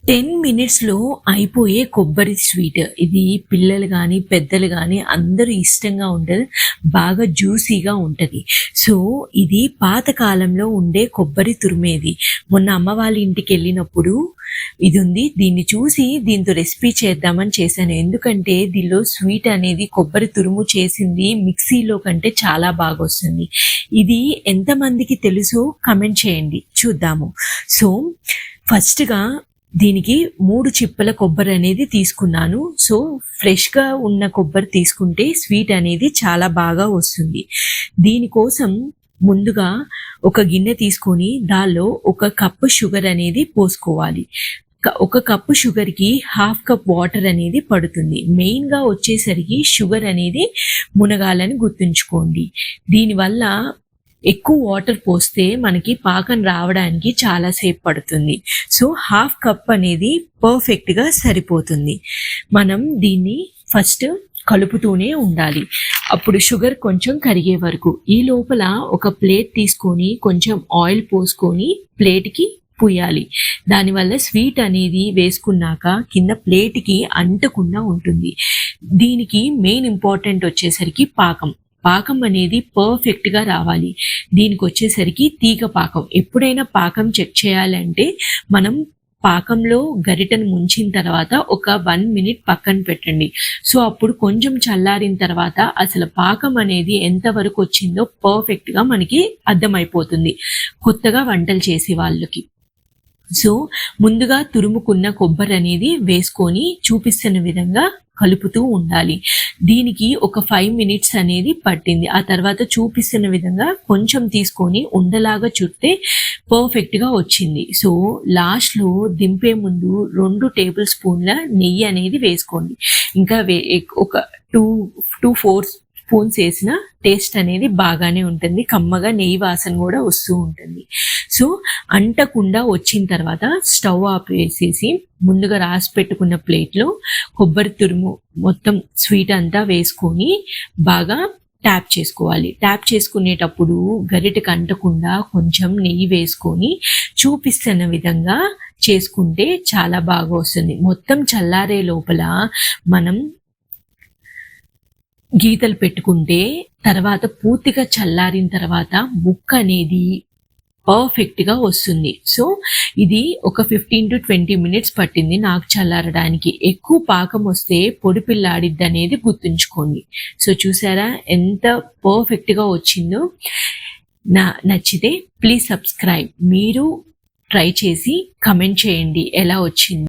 10 మినిట్స్‌లో అయిపోయే కొబ్బరి స్వీట్. ఇది పిల్లలు గానీ, పెద్దలు గానీ అందరూ ఇష్టంగా ఉంటది. బాగా జ్యూసీగా ఉంటది. సో, ఇది పాత కాలంలో ఉండే కొబ్బరి తురిమేది. మొన్న అమ్మ వాళ్ళ ఇంటికెళ్ళినప్పుడు ఇదుంది. దీన్ని చూసి దీంతో రెసిపీ చేద్దామని చేశాను. ఎందుకంటే దీనిలో స్వీట్ అనేది కొబ్బరి తురుము చేసింది మిక్సీలో కంటే చాలా బాగొస్తుంది. ఇది ఎంతమందికి తెలుసో కామెంట్ చేయండి చూద్దాము. సో, ఫస్ట్‌గా దీనికి 3 చిప్పల కొబ్బరి అనేది తీసుకున్నాను. సో ఫ్రెష్‌గా ఉన్న కొబ్బరి తీసుకుంటే స్వీట్ అనేది చాలా బాగా వస్తుంది. దీనికోసం ముందుగా ఒక గిన్నె తీసుకొని దానిలో ఒక కప్పు షుగర్ అనేది పోసుకోవాలి. ఒక కప్పు షుగర్‌కి హాఫ్ కప్ వాటర్ అనేది పడుతుంది. మెయిన్‌గా వచ్చేసరికి షుగర్ అనేది మునగాలని గుర్తుంచుకోండి. దీనివల్ల ఎక్కువ వాటర్ పోస్తే మనకి పాకం రావడానికి చాలా సేపు పడుతుంది. సో హాఫ్ కప్ అనేది పర్ఫెక్ట్గా సరిపోతుంది. మనం దీన్ని ఫస్ట్ కలుపుతూనే ఉండాలి. అప్పుడు షుగర్ కొంచెం కరిగే వరకు. ఈ లోపల ఒక ప్లేట్ తీసుకొని కొంచెం ఆయిల్ పోసుకొని ప్లేట్కి పూయాలి. దానివల్ల స్వీట్ అనేది వేసుకున్నాక కింద ప్లేట్కి అంటకుండా ఉంటుంది. దీనికి మెయిన్ ఇంపార్టెంట్ వచ్చేసరికి పాకం. పాకం అనేది పర్ఫెక్ట్గా రావాలి. దీనికి వచ్చేసరికి తీగ పాకం. ఎప్పుడైనా పాకం చెక్ చేయాలంటే మనం పాకంలో గరిటెను ముంచిన తర్వాత ఒక 1 మినిట్ పక్కన పెట్టండి. సో అప్పుడు కొంచెం చల్లారిన తర్వాత అసలు పాకం అనేది ఎంతవరకు వచ్చిందో పర్ఫెక్ట్గా మనకి అర్థమైపోతుంది కొత్తగా వంటలు చేసే వాళ్ళకి. సో ముందుగా తురుముకున్న కొబ్బరి అనేది వేసుకొని చూపిస్తున్న విధంగా కలుపుతూ ఉండాలి. దీనికి ఒక 5 మినిట్స్ అనేది పట్టింది. ఆ తర్వాత చూపిస్తున్న విధంగా కొంచెం తీసుకొని ఉండలాగా చుడితే పర్ఫెక్ట్గా వచ్చింది. సో లాస్ట్లో దింపే ముందు 2 టేబుల్ స్పూన్ల నెయ్యి అనేది వేసుకోండి. ఇంకా ఒక 4 స్పూన్స్ వేసిన టేస్ట్ అనేది బాగానే ఉంటుంది. కమ్మగా నెయ్యి వాసన కూడా వస్తూ ఉంటుంది. సో అంటకుండా వచ్చిన తర్వాత స్టవ్ ఆఫ్ వేసేసి ముందుగా రాసి పెట్టుకున్న ప్లేట్లో కొబ్బరి తురుము మొత్తం స్వీట్ అంతా వేసుకొని బాగా ట్యాప్ చేసుకోవాలి. ట్యాప్ చేసుకునేటప్పుడు గరిటెకి అంటకుండా కొంచెం నెయ్యి వేసుకొని చూపిస్తున్న విధంగా చేసుకుంటే చాలా బాగా వస్తుంది. మొత్తం చల్లారే లోపల మనం గీతలు పెట్టుకుంటే తర్వాత పూర్తిగా చల్లారిన తర్వాత ముక్క అనేది పర్ఫెక్ట్గా వస్తుంది. సో ఇది ఒక 15 to 20 మినిట్స్ పట్టింది నాకు చల్లారడానికి. ఎక్కువ పాకం వస్తే పొడి పిల్లాడిద్ది అనేది గుర్తుంచుకోండి. సో చూసారా ఎంత పర్ఫెక్ట్గా వచ్చిందో. నచ్చితే ప్లీజ్ సబ్స్క్రైబ్. మీరు ట్రై చేసి కమెంట్ చేయండి ఎలా వచ్చింది.